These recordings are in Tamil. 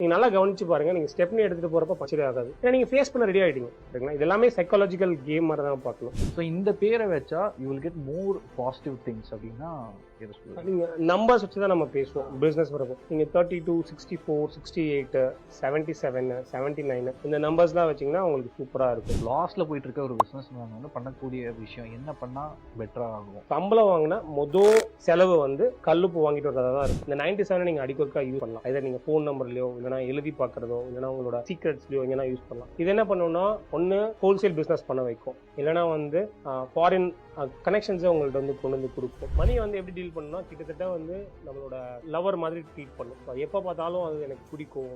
நீங்க நல்லா கவனிச்சு பாருங்க. நீங்க ஸ்டெப்னி எடுத்துட்டு போறப்ப பச்சை ஆகாது. ஏன்னா நீங்க ஃபேஸ் பண்ண ரெடி ஆயிட்டீங்க. சரிங்களா? இது எல்லாமே சைக்காலஜிக்கல் கேம் மாதிரி தான் பார்க்கணும். ஸோ இந்த பேரை வச்சா you will get more positive things அப்படின்னா நீங்க நம்பர்ஸ் வச்சு தான் நம்ம பேசுவோம் பிசினஸ் வரப்போ. நீங்க 32, 64, 68, 77, 79 இந்த நம்பர்ஸ்லாம் வச்சீங்கன்னா உங்களுக்கு சூப்பரா இருக்கும். லாஸ்ட்ல போயிட்டு இருக்க ஒரு பிசினஸ் மேன் வந்து பண்ணக்கூடிய விஷயம் என்ன பண்ணா பெட்டரா ஆகும்? சம்பளம் வாங்கினா மொதல் செலவு வந்து கல்லுப்பு வாங்கிட்டு வரதா தான் இருக்கும். இந்த 97 நீங்க அடிக்கொருக்கா யூஸ் பண்ணலாம். இதை நீங்க போன் நம்பர்லயோ இல்லைனா எழுதி பார்க்கறதோ இல்லைனா உங்களோட சீக்ரெட்ஸ்லயோ எங்கன்னா யூஸ் பண்ணலாம். இது என்ன பண்ணணும்னா ஒன்னு ஹோல்சேல் பிசினஸ் பண்ண வைக்கும், இல்லைனா வந்து ஃபாரின் கனெக்ஷன்ஸை உங்கள்ட்ட வந்து கொண்டு வந்து கொடுக்கும். மணியை வந்து எப்படி டீல் பண்ணணும்னா கிட்டத்தட்ட வந்து நம்மளோட லவர் மாதிரி ட்ரீட் பண்ணும். எப்போ பார்த்தாலும் அது எனக்கு பிடிக்கும்,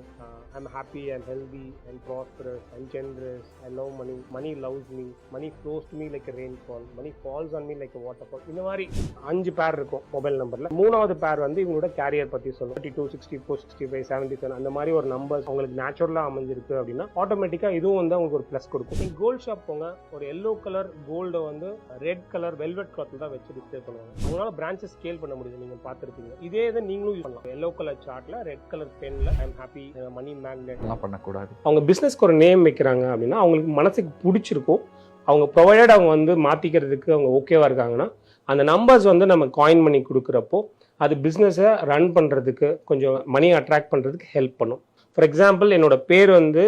I'm happy and healthy and prosperous and generous, I love money, money loves me, money flows to me like a rain fall, money falls on me like a water fall. இந்த மாதிரி 5 பேர் இருக்கும் மொபைல் நம்பர்ல. 3வது பேர் வந்து இவங்களோட கேரியர் பத்தி சொல்லும். 32, 64, 65, 77 அந்த மாதிரி ஒரு நம்பர் உங்களுக்கு நேச்சுரலா அமைஞ்சிருக்கு அப்படின்னா ஆட்டோமேட்டிக்கா இதுவும் வந்து உங்களுக்கு ஒரு பிளஸ் கொடுக்கும். நீங்க கோல்ட் ஷாப் போங்க, ஒரு எல்லோ கலர் கோல்டை வந்து ரெட் கலர் வெல்வெட் கிளாத்ல தான் வச்சு டிஸ்ப்ளே பண்ணுவாங்க. அவங்களால பிரான்ச்சஸ் ஸ்கேல் பண்ண முடியும். நீங்க பார்த்திருப்பீங்க. இதே இதை நீங்களும் யூஸ் பண்ணலாம். எல்லோ கலர் சார்ட்ல ரெட் கலர் பென்ல I am happy, money magnet பண்ணக்கூடாது. அவங்க பிசினஸ்க்கு ஒரு நேம் வைக்கிறாங்க அப்படின்னா அவங்களுக்கு மனசுக்கு பிடிச்சிருக்கும், அவங்க ப்ரொவைடட் அவங்க வந்து மாத்திக்கிறதுக்கு அவங்க ஓகேவா இருக்காங்கன்னா அந்த நம்பர்ஸ் வந்து நம்ம காயின் பண்ணி கொடுக்குறப்போ அது பிஸ்னஸை ரன் பண்ணுறதுக்கு கொஞ்சம் மணி அட்ராக்ட் பண்ணுறதுக்கு ஹெல்ப் பண்ணும். ஃபார் எக்ஸாம்பிள் என்னோட பேர் வந்து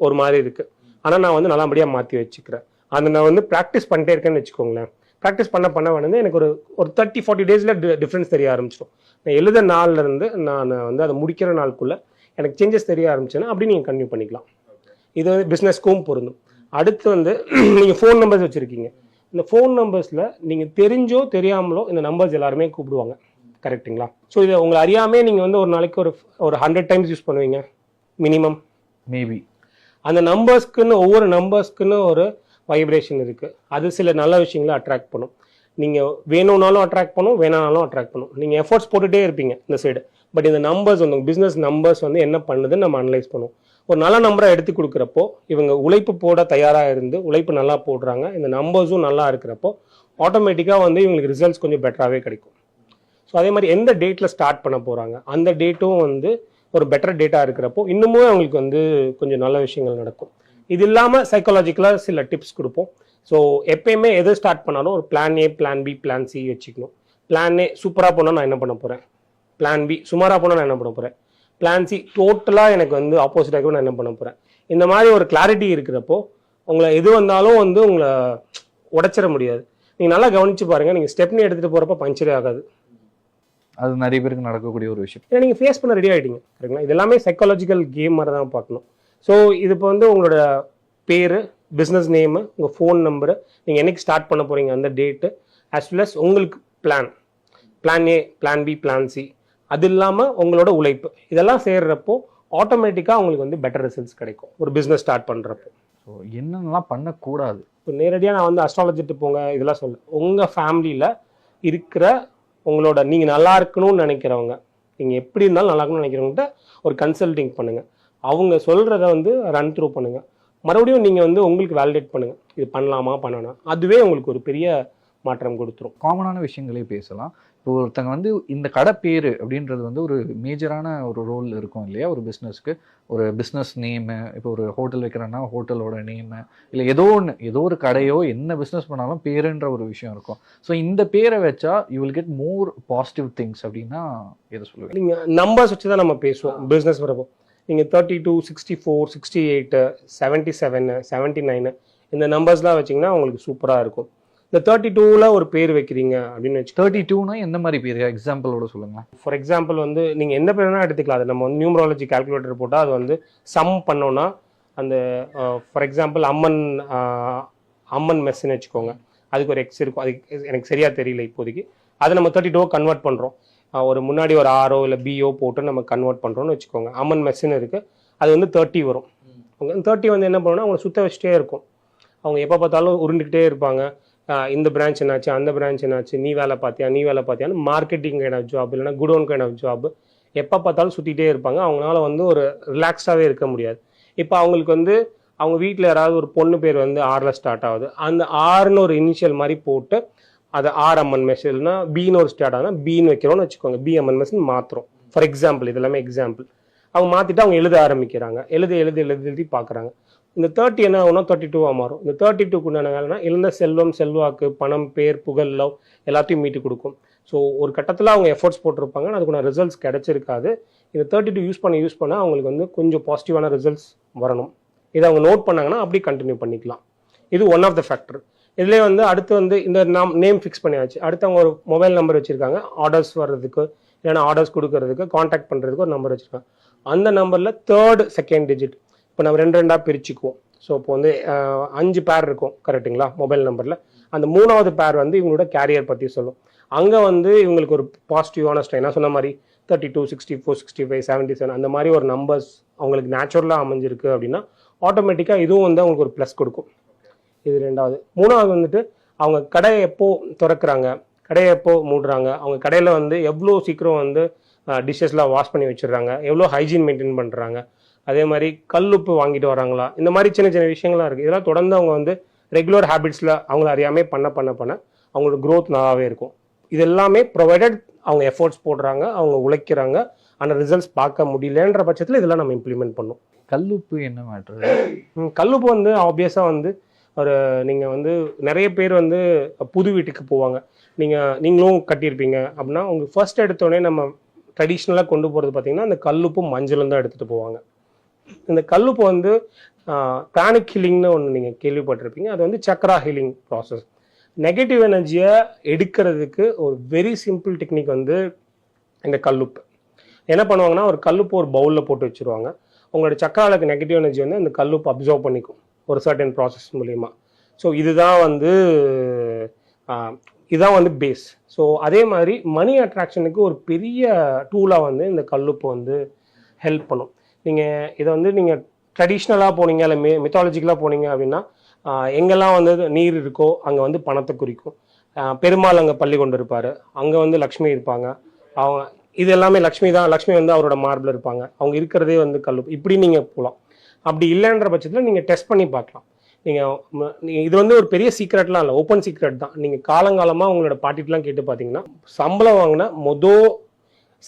ஒரு மாதிரி இருக்குது, ஆனால் நான் வந்து நல்லபடியாக மாற்றி வச்சுக்கிறேன். அதை நான் வந்து ப்ராக்டிஸ் பண்ணிட்டே இருக்கேன்னு வச்சுக்கோங்களேன். ப்ராக்டிஸ் பண்ண வந்து எனக்கு ஒரு 30-40 டேஸில் டிஃப்ரென்ஸ் தெரிய ஆரம்பிச்சிடும். நான் எழுத நாள்லேருந்து நான் வந்து அதை முடிக்கிற நாளுக்குள்ளே எனக்கு சேஞ்சஸ் தெரிய ஆரம்பிச்சேன்னா அப்படி நீங்கள் கன்டினியூ பண்ணிக்கலாம். இது வந்து பிஸ்னஸ்க்கும் பொருந்தும். அடுத்து வந்து நீங்கள் ஃபோன் நம்பர்ஸ் வச்சுருக்கீங்க. இந்த ஃபோன் நம்பர்ஸில் நீங்கள் தெரிஞ்சோ தெரியாமலோ இந்த நம்பர்ஸ் எல்லாருமே கூப்பிடுவாங்க. கரெக்டுங்களா? ஸோ இதை உங்களை அறியாமே நீங்கள் வந்து ஒரு நாளைக்கு ஒரு 100 டைம்ஸ் யூஸ் பண்ணுவீங்க மினிமம். மேபி அந்த நம்பர்ஸ்க்குன்னு ஒவ்வொரு நம்பர்ஸ்க்குன்னு ஒரு வைப்ரேஷன் இருக்குது. அது சில நல்ல விஷயங்களை அட்ராக்ட் பண்ணும். நீங்கள் வேணும்னாலும் அட்ராக்ட் பண்ணும், வேணானாலும் அட்ராக்ட் பண்ணும். நீங்கள் எஃபர்ட்ஸ் போட்டுகிட்டே இருப்பீங்க இந்த சைடு. பட் இந்த நம்பர்ஸ் வந்து பிஸ்னஸ் நம்பர்ஸ் வந்து என்ன பண்ணுதுன்னு நம்ம அனலைஸ் பண்ணுவோம். ஒரு நல்ல நம்பரை எடுத்து கொடுக்குறப்போ இவங்க உழைப்பு போட தயாராக இருந்து உழைப்பு நல்லா போடுறாங்க, இந்த நம்பர்ஸும் நல்லா இருக்கிறப்போ ஆட்டோமேட்டிக்காக வந்து இவங்களுக்கு ரிசல்ட்ஸ் கொஞ்சம் பெட்டராகவே கிடைக்கும். ஸோ அதே மாதிரி எந்த டேட்டில் ஸ்டார்ட் பண்ண போகிறாங்க அந்த டேட்டும் வந்து ஒரு பெட்டர் டேட்டாக இருக்கிறப்போ இன்னமும் அவங்களுக்கு வந்து கொஞ்சம் நல்ல விஷயங்கள் நடக்கும். இது இல்லாமல் சைக்காலஜிக்கலாக சில டிப்ஸ் கொடுப்போம். ஸோ எப்பயுமே எது ஸ்டார்ட் பண்ணாலும் ஒரு plan A, plan B, plan C வச்சுக்கணும். பிளான் ஏ சூப்பராக போனால் நான் என்ன பண்ண போகிறேன், பிளான் பி சுமாராக போனால் நான் என்ன பண்ண போகிறேன், பிளான் சி டோட்டலாக எனக்கு வந்து ஆப்போசிட்டாக நான் என்ன பண்ண போகிறேன். இந்த மாதிரி ஒரு கிளாரிட்டி இருக்கிறப்போ உங்களை எது வந்தாலும் வந்து உங்களை உடைச்சிட முடியாது. நீங்கள் நல்லா கவனித்து பாருங்கள். நீங்கள் ஸ்டெப்னி எடுத்துகிட்டு போகிறப்ப பஞ்சரே ஆகாது. அது நிறைய பேருக்கு நடக்கக்கூடிய ஒரு விஷயம். ஏன்னா நீங்கள் ஃபேஸ் பண்ண ரெடி ஆகிட்டீங்க. சரிங்களா? இது எல்லாமே சைக்காலஜிக்கல் கேம் மாதிரி தான் பார்க்கணும். ஸோ இது இப்போ வந்து உங்களோட பேர், பிஸ்னஸ் நேமு, உங்கள் ஃபோன் நம்பரு, நீங்கள் என்னைக்கு ஸ்டார்ட் பண்ண போகிறீங்க அந்த டேட்டு, ஆஸ் வெல் அஸ் உங்களுக்கு plan A, plan B, plan C, அது இல்லாமல் உங்களோட உழைப்பு இதெல்லாம் சேர்றப்போ ஆட்டோமேட்டிக்காக உங்களுக்கு வந்து பெட்டர் ரிசல்ட்ஸ் கிடைக்கும் ஒரு பிஸ்னஸ் ஸ்டார்ட் பண்ணுறப்போ. ஸோ என்னென்னலாம் பண்ணக்கூடாது? இப்போ நேரடியாக நான் வந்து அஸ்ட்ராலஜிட்டு போங்க இதெல்லாம் சொல்ல. உங்கள் ஃபேமிலியில் இருக்கிற உங்களோட நீங்கள் நல்லா இருக்கணும்னு நினைக்கிறவங்க, நீங்கள் எப்படி இருந்தாலும் நல்லா இருக்கணும்னு நினைக்கிறவங்ககிட்ட ஒரு கன்சல்டிங் பண்ணுங்கள். அவங்க சொல்கிறத வந்து ரன் த்ரூ பண்ணுங்கள். மறுபடியும் நீங்கள் வந்து உங்களுக்கு வேலிடேட் பண்ணுங்கள், இது பண்ணலாமா பண்ணணும். அதுவே உங்களுக்கு ஒரு பெரிய மாற்றம் கொடுத்துரும். காமனான விஷயங்களே பேசலாம். இப்போ ஒருத்தங்க வந்து இந்த கடை பேர் அப்படின்றது வந்து ஒரு மேஜரான ஒரு ரோல் இருக்கும் இல்லையா ஒரு பிஸ்னஸ்க்கு. ஒரு பிஸ்னஸ் நேமு, இப்போ ஒரு ஹோட்டல் வைக்கிறேன்னா ஹோட்டலோட நேமு, இல்லை ஏதோ ஒரு கடையோ என்ன பிஸ்னஸ் பண்ணாலும் பேருன்ற ஒரு விஷயம் இருக்கும். ஸோ இந்த பேரை வச்சா you will get more positive things அப்படின்னா எதை சொல்லுவீங்க? நீங்கள் நம்பர்ஸ் வச்சு தான் நம்ம பேசுவோம் பிஸ்னஸ் வரப்போ. நீங்கள் 32, 64, 68, 77, 79 இந்த நம்பர்ஸ்லாம் வச்சிங்கன்னா உங்களுக்கு சூப்பராக இருக்கும். இந்த 32ல் ஒரு பேர் வைக்கிறீங்க அப்படின்னு வச்சு. 32னா எந்த மாதிரி பேர் எக்ஸாம்பிளோட சொல்லுங்கள். ஃபார் எக்ஸாம்பிள் வந்து நீங்கள் எந்த பேர் வேணால் எடுத்துக்கலாம். அது நம்ம வந்து நியூமராலஜி கால்குலேட்டர் போட்டால் அது வந்து சம் பண்ணோன்னா அந்த ஃபார் எக்ஸாம்பிள் அம்மன் மெஸ்ன்னு வச்சுக்கோங்க. அதுக்கு ஒரு எக்ஸ் இருக்கும். அது எனக்கு சரியாக தெரியல இப்போதைக்கு. அதை நம்ம 32 கன்வெர்ட் பண்ணுறோம். ஒரு முன்னாடி ஒரு ஆரோ இல்லை பிஓ போட்டு நம்ம கன்வெர்ட் பண்ணுறோன்னு வச்சுக்கோங்க. அம்மன் மெஸ்ஸுன்னு இருக்குது. அது வந்து 30 வரும். 30 வந்து என்ன பண்ணுன்னா அவங்களை சுற்ற வச்சுட்டே இருக்கும். அவங்க எப்போ பார்த்தாலும் உருண்டுக்கிட்டே இருப்பாங்க. இந்த பிரான்ச் என்னாச்சு, அந்த பிரான்ச் என்னாச்சு, நீ வேலை பார்த்தியான்னு மார்க்கெட்டிங் கைண்ட் ஆஃப் ஜாப் இல்லைனா குடோன் கைண்ட் ஆஃப் ஜாப் எப்போ பார்த்தாலும் சுற்றிட்டே இருப்பாங்க. அவங்களால வந்து ஒரு ரிலாக்ஸ்டாகவே இருக்க முடியாது. இப்போ அவங்களுக்கு வந்து அவங்க வீட்டில் யாராவது ஒரு பொண்ணு பேர் வந்து ஆரில் ஸ்டார்ட் ஆகுது. அந்த ஆறுன்னு ஒரு இனிஷியல் மாதிரி போட்டு அதை ஆர்எம்என் மெஸ் இல்லைனா பின்னு ஒரு ஸ்டார்ட் ஆகுதுன்னா பின்னு வைக்கிறோன்னு வச்சுக்கோங்க. பிஎம்என் மெஸ்ன்னு மாற்றுறோம். ஃபார் எக்ஸாம்பிள், இது எல்லாமே எக்ஸாம்பிள். அவங்க மாற்றிட்டு அவங்க எழுத ஆரம்பிக்கிறாங்க, எழுதி பார்க்குறாங்க. இந்த 30 என்ன ஆகும்னா 32 மாறும். இந்த 32க்கு உண்டான வேலைனா இழந்த செல்வம், செல்வாக்கு, பணம், பேர், புகழ், லவ் எல்லாத்தையும் மீட்டு கொடுக்கும். ஸோ ஒரு கட்டத்தில் அவங்க எஃபோர்ட்ஸ் போட்டிருப்பாங்க, அதுக்குள்ள ரிசல்ட்ஸ் கிடைச்சிருக்காது. இந்த 32 யூஸ் பண்ண அவங்களுக்கு வந்து கொஞ்சம் பாசிட்டிவான ரிசல்ட்ஸ் வரணும். இதை அவங்க நோட் பண்ணாங்கன்னா அப்படி கண்டினியூ பண்ணிக்கலாம். இது ஒன் ஆஃப் த ஃபேக்டர். இதுலேயே வந்து அடுத்து வந்து இந்த நேம் ஃபிக்ஸ் பண்ணியாச்சு. அடுத்து அவங்க ஒரு மொபைல் நம்பர் வச்சுருக்காங்க, ஆர்டர்ஸ் வர்றதுக்கு இல்லைன்னா ஆர்டர்ஸ் கொடுக்கறதுக்கு, காண்டாக்ட் பண்ணுறதுக்கு ஒரு நம்பர் வச்சுருக்காங்க. அந்த நம்பரில் 3rd 2nd டிஜிட் இப்போ நம்ம 2 பிரிச்சுக்குவோம். ஸோ இப்போ வந்து 5 பேர் இருக்கும் கரெக்டுங்களா மொபைல் நம்பரில். அந்த 3வது பேர் வந்து இவங்களோட கேரியர் பற்றி சொல்லும். அங்கே வந்து இவங்களுக்கு ஒரு பாசிட்டிவான ஸ்ட்ரெயின், நான் சொன்ன மாதிரி 32, 64, 65, 77 அந்த மாதிரி ஒரு நம்பர்ஸ் அவங்களுக்கு நேச்சுரலாக அமைஞ்சிருக்கு அப்படின்னா ஆட்டோமேட்டிக்காக இதுவும் வந்து அவங்களுக்கு ஒரு ப்ளஸ் கொடுக்கும். இது 2வது. 3வது வந்துட்டு அவங்க கடையை எப்போ திறக்கிறாங்க, கடையை எப்போ மூடுறாங்க, அவங்க கடையில் வந்து எவ்வளோ சீக்கிரம் வந்து டிஷ்ஷஸ்லாம் வாஷ் பண்ணி வச்சிடுறாங்க, எவ்வளோ ஹைஜீன் மெயின்டைன் பண்ணுறாங்க, அதே மாதிரி கல்லுப்பு வாங்கிட்டு வராங்களா, இந்த மாதிரி சின்ன சின்ன விஷயங்கள்லாம் இருக்குது. இதெல்லாம் தொடர்ந்து அவங்க வந்து ரெகுலர் ஹேபிட்ஸில் அவங்கள அறியாமல் பண்ண அவங்களோட க்ரோத் நல்லாவே இருக்கும். இது எல்லாமே ப்ரொவைடட் அவங்க எஃபோர்ட்ஸ் போடுறாங்க, அவங்க உழைக்கிறாங்க, ஆனால் ரிசல்ட்ஸ் பார்க்க முடியலன்ற பட்சத்தில் இதெல்லாம் நம்ம இம்ப்ளிமெண்ட் பண்ணணும். கல்லுப்பு என்ன மேட்ரு? கல்லுப்பு வந்து ஆப்வியஸாக வந்து ஒரு நீங்கள் வந்து நிறைய பேர் வந்து புது வீட்டுக்கு போவாங்க, நீங்களும் கட்டியிருப்பீங்க அப்படின்னா உங்களுக்கு ஃபர்ஸ்ட் எடுத்தோடனே நம்ம ட்ரெடிஷ்னலாக கொண்டு போகிறது பார்த்தீங்கன்னா அந்த கல்லுப்பும் மஞ்சளும் தான் எடுத்துகிட்டு போவாங்க. இந்த கல்லுப்பு வந்து பிராணிக் ஹீலிங்னு ஒன்று நீங்கள் கேள்விப்பட்டிருப்பீங்க. அது வந்து சக்ரா ஹீலிங் ப்ராசஸ். நெகட்டிவ் எனர்ஜியை எடுக்கிறதுக்கு ஒரு வெரி சிம்பிள் டெக்னிக் வந்து இந்த கல்லுப்பு. என்ன பண்ணுவாங்கன்னா ஒரு கல்லுப்பு ஒரு பவுலில் போட்டு வச்சுருவாங்க. உங்களோட சக்கராலுக்கு நெகட்டிவ் எனர்ஜி வந்து அந்த கல்லுப்பு அப்சர்வ் பண்ணிக்கும் ஒரு சர்டன் ப்ராசஸ் மூலிமா. ஸோ இதுதான் வந்து பேஸ். ஸோ அதே மாதிரி மணி அட்ராக்ஷனுக்கு ஒரு பெரிய டூலாக வந்து இந்த கல்லுப்பு வந்து ஹெல்ப் பண்ணும். நீங்கள் இதை வந்து நீங்கள் ட்ரெடிஷ்னலாக போனீங்க இல்லை மித்தாலஜிக்கலாக போனீங்க அப்படின்னா எங்கெல்லாம் வந்து நீர் இருக்கோ அங்கே வந்து பணத்தை குறிக்கும். பெருமாள் அங்கே பள்ளி கொண்டு இருப்பார், அங்கே வந்து லக்ஷ்மி இருப்பாங்க. அவங்க இது எல்லாமே லக்ஷ்மி தான். லக்ஷ்மி வந்து அவரோட மார்பில் இருப்பாங்க, அவங்க இருக்கிறதே வந்து கல்லுப்பு. இப்படி நீங்கள் போகலாம். அப்படி இல்லைன்ற பட்சத்தில் நீங்கள் டெஸ்ட் பண்ணி பார்க்கலாம். நீங்கள் இது வந்து ஒரு பெரிய சீக்ரெட்லாம் இல்லை, ஓப்பன் சீக்ரெட் தான். நீங்கள் காலங்காலமாக உங்களோட பாட்டிட்டுலாம் கேட்டு பார்த்தீங்கன்னா சம்பளம் வாங்கின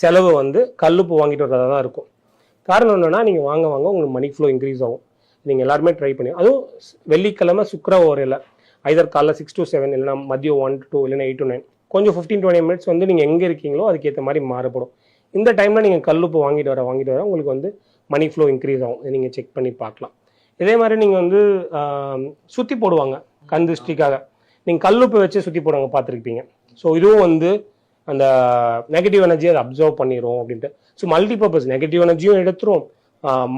செலவு வந்து கல்லுப்பு வாங்கிட்டு வரதாக தான் இருக்கும். காரணம் என்னென்னா நீங்கள் வாங்க உங்களுக்கு மணி ஃப்ளோ இன்க்ரீஸ் ஆகும். நீங்கள் எல்லாருமே ட்ரை பண்ணி, அதுவும் வெள்ளிக்கிழமை சுக்கிர ஓரையில் ஐதர் காலைல 6 to 7 இல்லைனா மதியம் 1 to 2 இல்லைனா 8 to 9 கொஞ்சம் 15-20 மினிட்ஸ் வந்து நீங்கள் எங்கே இருக்கீங்களோ அதுக்கேற்ற மாதிரி மாறுபடும். இந்த டைமில் நீங்கள் கல்லுப்பு வாங்கிட்டு வர உங்களுக்கு வந்து மணி ஃப்ளோ இன்க்ரீஸ் ஆகும். நீங்கள் செக் பண்ணி பார்க்கலாம். இதே மாதிரி நீங்கள் வந்து சுற்றி போடுவாங்க கண் திருஷ்டிக்காக. நீங்கள் கல்லுப்பு வச்சு சுற்றி போடுவாங்க, பார்த்துருப்பீங்க. ஸோ இதுவும் வந்து அந்த நெகட்டிவ் எனர்ஜியை அதை அப்சர்வ் பண்ணிடும் அப்படின்ட்டு. ஸோ மல்டிபர்பஸ் நெகட்டிவ் எனர்ஜியும் எடுத்துரும்,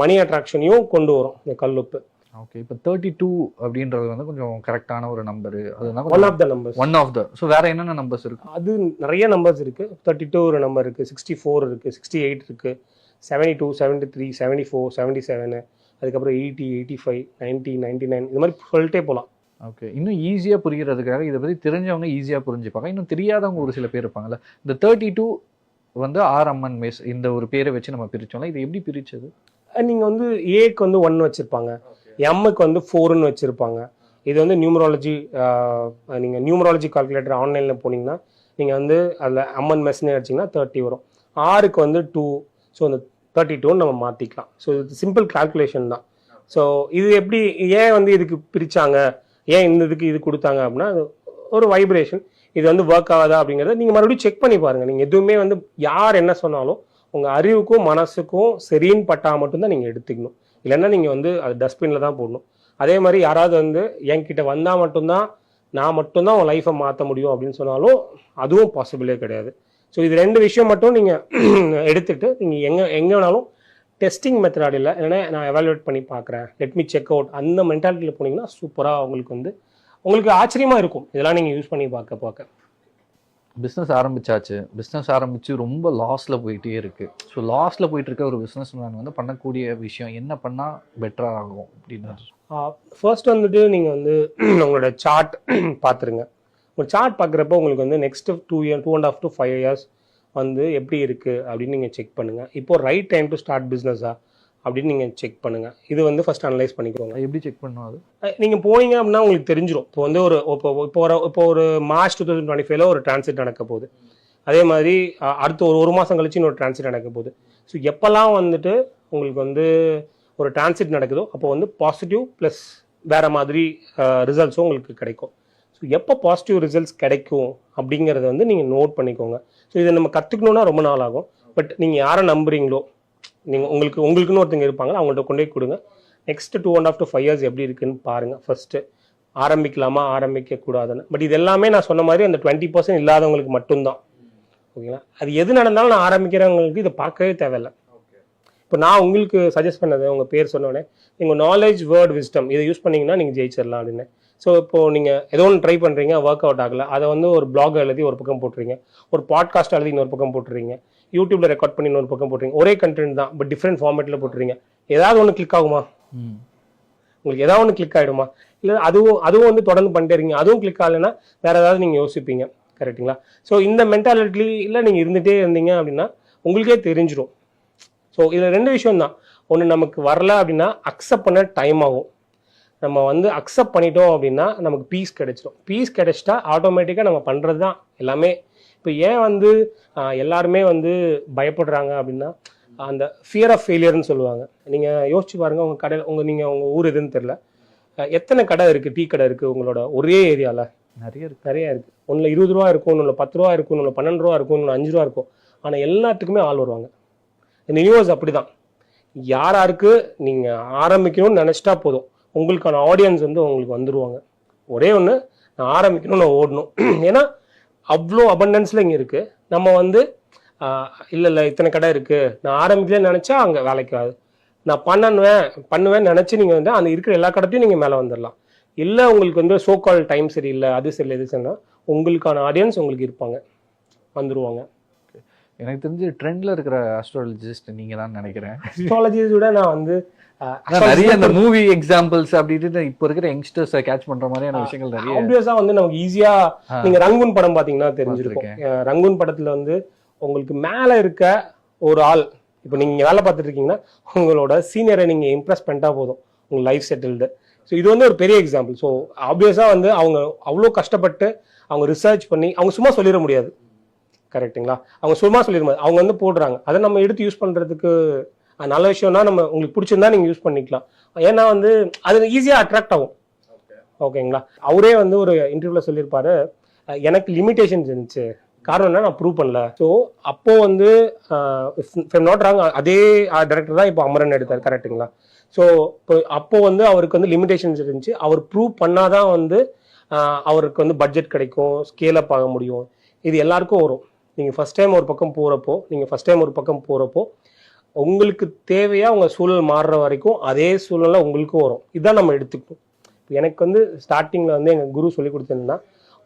மணி அட்ராக்ஷனையும் கொண்டு வரும் இந்த கல்லுப்பு. ஓகே, இப்போ 32 அப்படின்றது வந்து கொஞ்சம் கரெக்டான ஒரு நம்பரு. அதுதான் one of the numbers. One of the. So வேற என்னென்ன நம்பர்ஸ் இருக்கு? அது நிறைய நம்பர்ஸ் இருக்கு. 32 ஒரு நம்பர் இருக்கு, 64 இருக்கு, 68 இருக்கு, 72, 73, 74, 77, அதுக்கப்புறம் 80, 85, 90, 99 இந்த மாதிரி சொல்லிட்டே போகலாம். ஓகே, இன்னும் ஈஸியாக புரிகிறதுக்காக இதை பற்றி தெரிஞ்சவங்க ஈஸியாக புரிஞ்சுப்பாங்க, இன்னும் தெரியாதவங்க ஒரு சில பேர் இருப்பாங்கல்ல. இந்த 32 வந்து ஆர்எம்என் மேஸ் இந்த ஒரு பேரை வச்சு நம்ம பிரிச்சோம்ல, இது எப்படி பிரிச்சது? நீங்கள் வந்து ஏக்கு வந்து 1 வச்சுருப்பாங்க, எம்முக்கு வந்து 4ன்னு வச்சுருப்பாங்க. இது வந்து நியூமராலஜி. நீங்கள் நியூமராலஜி கால்குலேட்டர் ஆன்லைனில் போனீங்கன்னா நீங்கள் வந்து அதில் அம்மன் மெஸ்ன்னு அடிச்சிங்கன்னா 30 வரும். ஆருக்கு வந்து 2. ஸோ அந்த 32 நம்ம மாற்றிக்கலாம். ஸோ இது சிம்பிள் கால்குலேஷன் தான். ஸோ இது எப்படி ஏன் வந்து இதுக்கு பிரித்தாங்க, ஏன் இந்த இதுக்கு இது கொடுத்தாங்க அப்படின்னா ஒரு வைப்ரேஷன். இது வந்து ஒர்க் ஆகாதா அப்படிங்கிறத நீங்கள் மறுபடியும் செக் பண்ணி பாருங்கள். நீங்கள் எதுவுமே வந்து யார் என்ன சொன்னாலும் உங்கள் அறிவுக்கும் மனசுக்கும் சரின்னு பட்டால் மட்டும்தான் நீங்கள் எடுத்துக்கணும். இல்லைன்னா நீங்கள் வந்து அது டஸ்ட்பினில் தான் போடணும். அதே மாதிரி யாராவது வந்து என்கிட்ட வந்தால் மட்டும்தான் நான் மட்டும்தான் உங்கள் லைஃப்பை மாற்ற முடியும் அப்படின்னு சொன்னாலும் அதுவும் பாசிபிளே கிடையாது. ஸோ இது 2 விஷயம் மட்டும் நீங்கள் எடுத்துகிட்டு நீங்கள் எங்கே வேணாலும் டெஸ்டிங் மெத்தட் இல்லை, ஏன்னா நான் எவாலுவேட் பண்ணி பார்க்குறேன், லெட் மீ செக் அவுட், அந்த மென்டாலிட்டியில் போனீங்கன்னா சூப்பராக உங்களுக்கு ஆச்சரியமாக இருக்கும் இதெல்லாம் நீங்கள் யூஸ் பண்ணி பார்க்க. பிஸ்னஸ் ஆரம்பித்து ரொம்ப லாஸில் போயிட்டே இருக்குது. ஸோ லாஸில் போயிட்டு இருக்க ஒரு பிஸ்னஸ் மேன் வந்து பண்ணக்கூடிய விஷயம் என்ன பண்ணால் பெட்டராக ஆகும் அப்படின்னு? ஃபர்ஸ்ட் வந்துட்டு நீங்கள் வந்து உங்களோட சார்ட் பார்த்துருங்க. உங்கள் சார்ட் பார்க்குறப்ப உங்களுக்கு வந்து நெக்ஸ்ட் 2.5 to 5 years வந்து எப்படி இருக்குது அப்படின்னு நீங்கள் செக் பண்ணுங்கள். இப்போது ரைட் டைம் டு ஸ்டார்ட் பிஸ்னஸா அப்படின்னு நீங்கள் செக் பண்ணுங்கள். இது வந்து ஃபர்ஸ்ட் அனலைஸ் பண்ணிக்கோங்க. எப்படி செக் பண்ணுவோம்? அது நீங்கள் போனீங்க அப்படின்னா உங்களுக்கு தெரிஞ்சிடும். இப்போ வந்து இப்போ ஒரு மார்ச் 2025 ஒரு டிரான்சிட் நடக்க போகுது. அதே மாதிரி அடுத்து ஒரு மாதம் கழிச்சு இன்னொரு டிரான்சிட் நடக்க போகுது. ஸோ எப்போல்லாம் வந்துட்டு உங்களுக்கு வந்து ஒரு டிரான்சிட் நடக்குதோ அப்போ வந்து பாசிட்டிவ் ப்ளஸ் வேறு மாதிரி ரிசல்ட்ஸும் உங்களுக்கு கிடைக்கும். ஸோ எப்போ பாசிட்டிவ் ரிசல்ட்ஸ் கிடைக்கும் அப்படிங்கிறத வந்து நீங்கள் நோட் பண்ணிக்கோங்க. ஸோ இதை நம்ம கற்றுக்கணுன்னா ரொம்ப நாள் ஆகும். பட் நீங்கள் யாரை நம்புறீங்களோ, நீங்கள் உங்களுக்குன்னு ஒருத்தங்க இருப்பாங்க, அவங்கள்ட்ட கொண்டு போய் கொடுங்க. நெக்ஸ்ட் 2.5 to 5 years எப்படி இருக்குன்னு பாருங்கள். ஃபர்ஸ்ட்டு ஆரம்பிக்கலாமா ஆரம்பிக்கக்கூடாதுன்னு. பட் இது எல்லாமே நான் சொன்ன மாதிரி அந்த 20% இல்லாதவங்களுக்கு மட்டும்தான். ஓகேங்களா? அது எது நடந்தாலும் நான் ஆரம்பிக்கிறவங்களுக்கு இதை பார்க்கவே தேவையில்லை. இப்போ நான் உங்களுக்கு சஜஸ்ட் பண்ணது உங்கள் பேர் சொன்னோடனே நீங்கள் நாலேஜ் வேர்ட் விஸ்டம் இதை யூஸ் பண்ணிங்கன்னா நீங்கள் ஜெயிச்சிடலாம் அப்படின்னு. ஸோ இப்போது நீங்கள் ஏதோ ஒன்று ட்ரை பண்ணுறீங்க, ஒர்க் அவுட் ஆகலை, அதை வந்து ஒரு பிளாக் எழுதி ஒரு பக்கம் போட்டுறீங்க, ஒரு பாட்காஸ்ட் எழுதி இன்னொரு பக்கம் போட்டுறீங்க, யூடியூப்ல ரெக்கார்ட் பண்ணி இன்னொரு பக்கம் போட்டுறீங்க. ஒரே கண்டென்ட் தான் பட் டிஃப்ரெண்ட் ஃபார்மேட்டில் போட்டுறீங்க. ஏதாவது ஒன்று கிளிக் ஆகுமா? உங்களுக்கு ஏதாவது ஒன்று கிளிக் ஆகிடுமா? இல்லை அதுவும் வந்து தொடர்ந்து பண்ணிட்டே இருக்கீங்க, அதுவும் கிளிக் ஆகலைன்னா வேறு ஏதாவது நீங்கள் யோசிப்பீங்க. கரெக்டுங்களா? ஸோ இந்த மென்டாலிட்டியில் நீங்கள் இருந்துகிட்டே இருந்தீங்க அப்படின்னா உங்களுக்கே தெரிஞ்சிடும். ஸோ இதில் 2 விஷயம் தான். ஒன்று, நமக்கு வரல அப்படின்னா அக்செப்ட் பண்ண டைம் ஆகும். நம்ம வந்து அக்செப்ட் பண்ணிட்டோம் அப்படின்னா நமக்கு பீஸ் கிடைச்சிடும். பீஸ் கிடைச்சிட்டா ஆட்டோமேட்டிக்காக நம்ம பண்ணுறது தான் எல்லாமே. இப்போ ஏன் வந்து எல்லாருமே வந்து பயப்படுறாங்க அப்படின்னா அந்த ஃபியர் ஆஃப் ஃபெயிலியர்னு சொல்லுவாங்க. நீங்கள் யோசிச்சு பாருங்கள், உங்கள் கடை நீங்கள் உங்கள் ஊர் எதுன்னு தெரில, எத்தனை கடை இருக்குது, டீ கடை இருக்குது உங்களோட ஒரே ஏரியாவில்? நிறைய இருக்குது. ஒன்றில் 20 ரூபா இருக்கும், ஒன்றில் 10 ரூபா இருக்கும், ஒன்றில் 12 ரூபா இருக்கும், ஒன்றில் 5 ரூபா இருக்கும். ஆனால் எல்லாத்துக்குமே ஆள் வருவாங்க. இந்த யூனிவர்ஸ் அப்படி தான். யாருக்கு நீங்கள் ஆரம்பிக்கணும்னு நினச்சிட்டா போதும், உங்களுக்கான ஆடியன்ஸ் வந்து உங்களுக்கு வந்துடுவாங்க. ஒரே ஒன்று, நான் ஆரம்பிக்கணும், நான் ஓடணும். ஏன்னா அவ்வளோ அபண்டன்ஸில் இங்கே இருக்குது. நம்ம வந்து இல்லை இத்தனை கடை இருக்குது, நான் ஆரம்பிக்கலன்னு நினச்சா அங்கே வேலைக்காது. நான் பண்ணுவேன்னு நினச்சி நீங்கள் வந்து அந்த இருக்கிற எல்லா கடத்தையும் நீங்கள் மேலே வந்துடலாம். இல்லை உங்களுக்கு வந்து சோகால் டைம் சரியில்லை, அது சரியில்லை, இது சரினா உங்களுக்கான ஆடியன்ஸ் உங்களுக்கு இருப்பாங்க, வந்துடுவாங்க. எனக்கு தெரிஞ்சு ட்ரெண்ட்ல இருக்கிற அஸ்ட்ராலஜிஸ்ட் நீங்க தான் நினைக்கிறேன். அஸ்ட்ராலஜிஸ்ட் விட நான் வந்து நிறைய அந்த மூவி எக்ஸாம்பிள்ஸ் அப்படின்ட்டு இப்போ இருக்கிற யங்ஸ்டர்ஸை கேட்ச் பண்ற மாதிரியான விஷயங்கள் நிறைய ஆப்வியஸா வந்து நமக்கு ஈஸியா. நீங்க ரங்கூன் படம் பாத்தீங்கன்னா தெரிஞ்சிருக்கும். ரங்கூன் படத்துல வந்து உங்களுக்கு மேல இருக்க ஒரு ஆள், இப்போ நீங்க வேலை பார்த்துட்டு இருக்கீங்கன்னா உங்களோட சீனியரை நீங்க இம்ப்ரெஸ் பண்ணிட்டா போதும், உங்க லைஃப் செட்டில்டு. ஸோ இது வந்து ஒரு பெரிய எக்ஸாம்பிள். ஸோ ஆப்வியஸா வந்து அவங்க அவ்வளோ கஷ்டப்பட்டு அவங்க ரிசர்ச் பண்ணி அவங்க சும்மா சொல்லிட முடியாது. கரெக்டுங்களா? அவங்க சும்மா சொல்லிடுவாங்க, அவங்க வந்து போடுறாங்க. அதை நம்ம எடுத்து யூஸ் பண்ணுறதுக்கு நல்ல விஷயம்னா நம்ம உங்களுக்கு பிடிச்சிருந்தா நீங்கள் யூஸ் பண்ணிக்கலாம். ஏன்னா வந்து அது ஈஸியாக அட்ராக்ட் ஆகும். ஓகேங்களா? அவரே வந்து ஒரு இன்டர்வியூவில் சொல்லியிருப்பாரு, எனக்கு லிமிடேஷன்ஸ் இருந்துச்சு, காரணம் என்ன, நான் ப்ரூவ் பண்ணல. ஸோ அப்போ வந்து நாட் ராங், அதே டைரக்டர் தான் இப்போ அமரன் எடுத்தார். கரெக்டுங்களா? ஸோ இப்போ அப்போ வந்து அவருக்கு வந்து லிமிடேஷன்ஸ் இருந்துச்சு. அவர் ப்ரூவ் பண்ணாதான் வந்து அவருக்கு வந்து பட்ஜெட் கிடைக்கும், ஸ்கேல் அப் ஆக முடியும். இது எல்லாருக்கும் வரும். நீங்கள் ஃபஸ்ட் டைம் ஒரு பக்கம் போகிறப்போ உங்களுக்கு தேவையாக உங்கள் சூழல் மாறுற வரைக்கும் அதே சூழ்நிலை உங்களுக்கும் வரும். இதுதான் நம்ம எடுத்துக்கணும். எனக்கு வந்து ஸ்டார்டிங்கில் வந்து எங்கள் குரு சொல்லி கொடுத்ததுன்னா,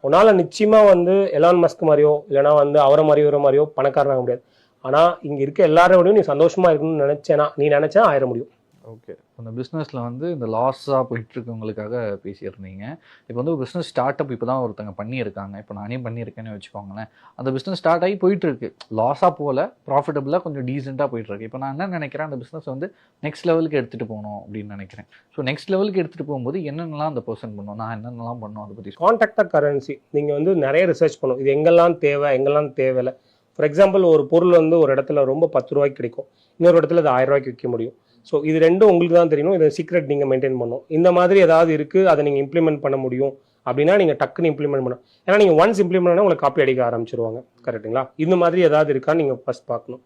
உன்னால் நிச்சயமாக வந்து எலான் மஸ்க் மாதிரியோ இல்லைனா வந்து அவரை மாதிரியோ பணக்காரனாக முடியாது. ஆனால் இங்கே இருக்க எல்லாரோடையும் நீ சந்தோஷமாக இருக்கணும்னு நினச்சா ஆயிட முடியும். ஓகே, அந்த பிஸ்னஸில் வந்து இந்த லாஸாக போயிட்டுருக்கவங்களுக்காக பேசியிருந்தீங்க. இப்போ வந்து ஒரு பிஸ்னஸ் ஸ்டார்ட் அப் இப்போ தான் ஒருத்தங்க பண்ணியிருக்காங்க, இப்போ நானே பண்ணியிருக்கேன்னு வச்சுக்கோங்களேன். அந்த பிஸ்னஸ் ஸ்டார்ட் ஆகி போயிட்டுருக்கு, லாஸாக போகல, ப்ராஃபிட்டபுளாக கொஞ்சம் டீசெண்டாக போயிட்டுருக்கு. இப்போ நான் என்ன நினைக்கிறேன், அந்த பிஸ்னஸ் வந்து நெக்ஸ்ட் லெவலுக்கு எடுத்துகிட்டு போகணும் அப்படின்னு நினைக்கிறேன். ஸோ நெக்ஸ்ட் லெவலுக்கு எடுத்துகிட்டு போகும்போது என்னென்னலாம் அந்த பர்சன் பண்ணணும், நான் என்னென்னலாம் பண்ணணும், அதை பற்றி. கான்ட்ராக்டாக கரன்சி நீங்கள் வந்து நிறைய ரிசர்ச் பண்ணணும். இது எங்கெல்லாம் தேவையில்லை. ஃபார் எக்ஸாம்பிள், ஒரு பொருள் வந்து ஒரு இடத்துல ரொம்ப 10 ரூபாய்க்கு கிடைக்கும், இன்னொரு இடத்துல அது 1000 ரூபாய்க்கு விற்க முடியும். ஸோ இது ரெண்டும் உங்களுக்கு தான் தெரியணும். இதை சீக்ரெட் நீங்கள் மெயின்டைன் பண்ணணும். இந்த மாதிரி ஏதாவது இருக்குது, அதை நீங்கள் இம்ப்ளிமெண்ட் பண்ண முடியும் அப்படின்னா நீங்கள் டக்குன்னு இம்ப்ளிமெண்ட் பண்ணணும். ஏன்னா நீங்கள் ஒன்ஸ் இம்ப்ளிமெண்ட் பண்ணால் உங்களுக்கு காப்பி அடிக்க ஆரம்பிச்சிருவாங்க. கரெக்டுங்களா? இந்த மாதிரி ஏதாவது இருக்கான்னு நீங்கள் ஃபஸ்ட் பார்க்கணும்.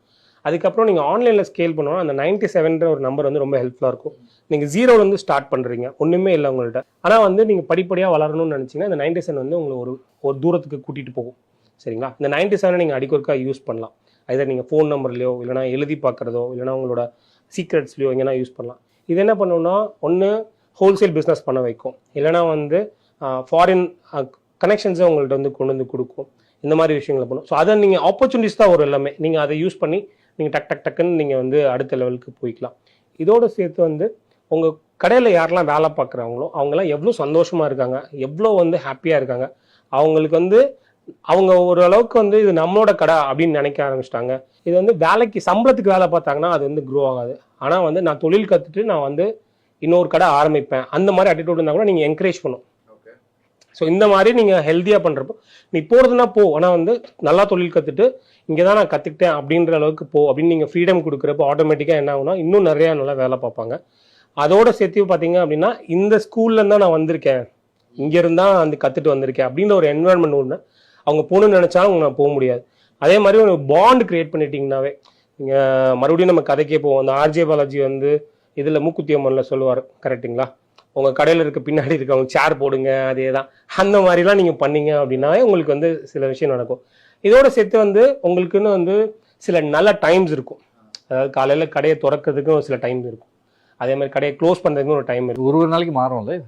அதுக்கப்புறம் நீங்கள் ஆன்லைனில் ஸ்கேல் பண்ணணும். அந்த 97 ஒரு நம்பர் வந்து ரொம்ப ஹெல்ப்ஃபுல்லாக இருக்கும். நீங்கள் 0 வந்து ஸ்டார்ட் பண்ணுறீங்க, ஒன்றுமே இல்லை உங்கள்கிட்ட. ஆனால் வந்து நீங்கள் படிப்படியாக வளரணும்னு நினச்சிங்கன்னா இந்த 97 வந்து உங்களை ஒரு தூரத்துக்கு கூட்டிகிட்டு போகும். சரிங்களா? இந்த 97 நீங்கள் அடிக்கொருக்கா யூஸ் பண்ணலாம். அதை நீங்கள் ஃபோன் நம்பர்லையோ இல்லைனா எழுதி பார்க்குறதோ இல்லைனா உங்களோட சீக்ரெட்ஸ்லையோ எங்கன்னா யூஸ் பண்ணலாம். இது என்ன பண்ணணும்னா, ஒன்று ஹோல்சேல் பிஸ்னஸ் பண்ண வைக்கும், இல்லைனா வந்து ஃபாரின் கனெக்ஷன்ஸை உங்கள்கிட்ட வந்து கொண்டு வந்து கொடுக்கும். இந்த மாதிரி விஷயங்களை பண்ணும். ஸோ அதை நீங்கள் ஆப்பர்ச்சுனிட்டிஸ் தான் வரும் எல்லாமே. நீங்கள் அதை யூஸ் பண்ணி நீங்கள் டக்குன்னு நீங்கள் வந்து அடுத்த லெவலுக்கு போய்க்கலாம். இதோடு சேர்த்து வந்து உங்கள் கடையில் யாரெல்லாம் வேலை பார்க்குறாங்களோ அவங்களாம் எவ்வளோ சந்தோஷமாக இருக்காங்க, எவ்வளோ வந்து ஹாப்பியாக இருக்காங்க. அவங்களுக்கு வந்து அவங்க ஓரளவுக்கு வந்து இது நம்மளோட கடை அப்படின்னு நினைக்க ஆரம்பிச்சிட்டாங்க. இது வந்து வேலைக்கு சம்பளத்துக்கு வேலை பார்த்தாங்கன்னா அது வந்து க்ரோ ஆகாது. ஆனால் வந்து நான் தொழில் கற்றுட்டு நான் வந்து இன்னொரு கடை ஆரம்பிப்பேன், அந்த மாதிரி அட்டிடியூட் இருந்தால் கூட நீங்கள் என்கரேஜ் பண்ணும். ஸோ இந்த மாதிரி நீங்கள் ஹெல்த்தியாக பண்ணுறப்போ நீ போகிறதுனா போ, ஆனால் வந்து நல்லா தொழில் கற்றுட்டு இங்கே தான் நான் கற்றுக்கிட்டேன் அப்படின்ற அளவுக்கு போ அப்படின்னு நீங்கள் ஃப்ரீடம் கொடுக்குறப்போ ஆட்டோமேட்டிக்காக என்ன ஆகுனா இன்னும் நிறையா நல்லா வேலை பார்ப்பாங்க. அதோட சேர்த்து பார்த்தீங்க அப்படின்னா இந்த ஸ்கூல்லேருந்து தான் நான் வந்திருக்கேன், இங்கேருந்து தான் வந்து கற்றுட்டு வந்திருக்கேன் அப்படின்ற ஒரு என்வரான்மெண்ட் ஒன்று அவங்க போகணுன்னு நினச்சாலும் நான் போக முடியாது. அதே மாதிரி ஒரு பாண்ட் கிரியேட் பண்ணிட்டீங்கன்னாவே நீங்கள் மறுபடியும் நம்ம கதைக்கே போவோம். அந்த ஆர்ஜே பாலாஜி வந்து இதில் மூக்குத்தி அம்மனில் சொல்லுவார், கரெக்டுங்களா, உங்கள் கடையில் இருக்க பின்னாடி இருக்கவங்க சேர் போடுங்க, அதே தான். அந்த மாதிரிலாம் நீங்கள் பண்ணீங்க அப்படின்னாவே உங்களுக்கு வந்து சில விஷயம் நடக்கும். இதோட சேர்த்து வந்து உங்களுக்குன்னு வந்து சில நல்ல டைம்ஸ் இருக்கும். அதாவது காலையில் கடையை திறக்கிறதுக்கும் சில டைம் இருக்கும், அதே மாதிரி கடையை க்ளோஸ் பண்ணுறதுக்கும் ஒரு டைம் இருக்கும். ஒரு நாளைக்கு மாறும்ல.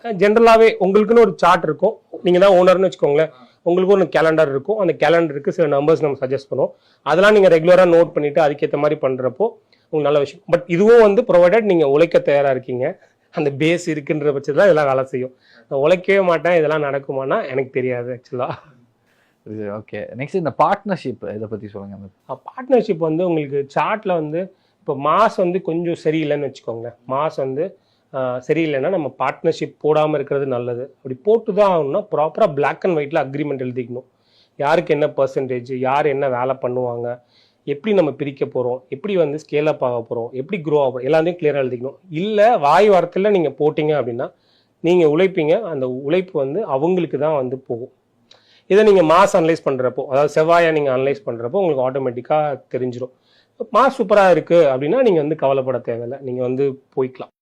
ஜென்ரலாகவே உங்களுக்குன்னு ஒரு சார்ட் இருக்கும். நீங்கள் தான் ஓனர்னு வச்சுக்கோங்களேன், உங்களுக்கு ஒரு கேலண்டர் இருக்கும். அந்த கேலண்டருக்கு சில நம்பர்ஸ் நம்ம சஜஸ்ட் பண்ணுவோம். அதெல்லாம் நீங்கள் ரெகுலராக நோட் பண்ணிவிட்டு அதுக்கேற்ற மாதிரி பண்ணுறப்போ உங்களுக்கு நல்ல விஷயம். பட் இதுவும் வந்து ப்ரொவைடட் நீங்கள் உழைக்க தயாராக இருக்கீங்க, அந்த பேஸ் இருக்குன்ற பட்சத்தில் இதெல்லாம் வேலை செய்யும். நான் உழைக்கவே மாட்டேன், இதெல்லாம் நடக்குமானா எனக்கு தெரியாது ஆக்சுவலாக. ஓகே, நெக்ஸ்ட் இந்த பார்ட்னர்ஷிப் இதை பற்றி சொல்லுங்கள். பார்ட்னர்ஷிப் வந்து உங்களுக்கு சார்ட்டில் வந்து இப்போ மாஸ் வந்து கொஞ்சம் சரியில்லைன்னு வச்சுக்கோங்களேன். மாஸ் வந்து சரியில்லைன்னா நம்ம பார்ட்னர்ஷிப் போடாமல் இருக்கிறது நல்லது. அப்படி போட்டு தான் ஆகணும்னா ப்ராப்பராக பிளாக் அண்ட் ஒயிட்டில் அக்ரிமெண்ட் எழுதிக்கணும். யாருக்கு என்ன பர்சன்டேஜ், யார் என்ன வேலை பண்ணுவாங்க, எப்படி நம்ம பிரிக்க போகிறோம், எப்படி வந்து ஸ்கேல் அப் ஆக போகிறோம், எப்படி க்ரோ ஆக போகிறோம், எல்லாத்தையும் கிளியராக எழுதிக்கணும். இல்லை வாய் வாரத்தில் நீங்கள் போட்டிங்க அப்படின்னா நீங்கள் உழைப்பீங்க, அந்த உழைப்பு வந்து அவங்களுக்கு தான் வந்து போகும். இதை நீங்கள் மாஸ் அனலைஸ் பண்ணுறப்போ, அதாவது செவ்வாயை நீங்கள் அனலைஸ் பண்ணுறப்போ உங்களுக்கு ஆட்டோமேட்டிக்காக தெரிஞ்சிடும். மாஸ் சூப்பராக இருக்குது அப்படின்னா நீங்கள் வந்து கவலைப்பட தேவையில்லை, நீங்கள் வந்து போய்க்கலாம்.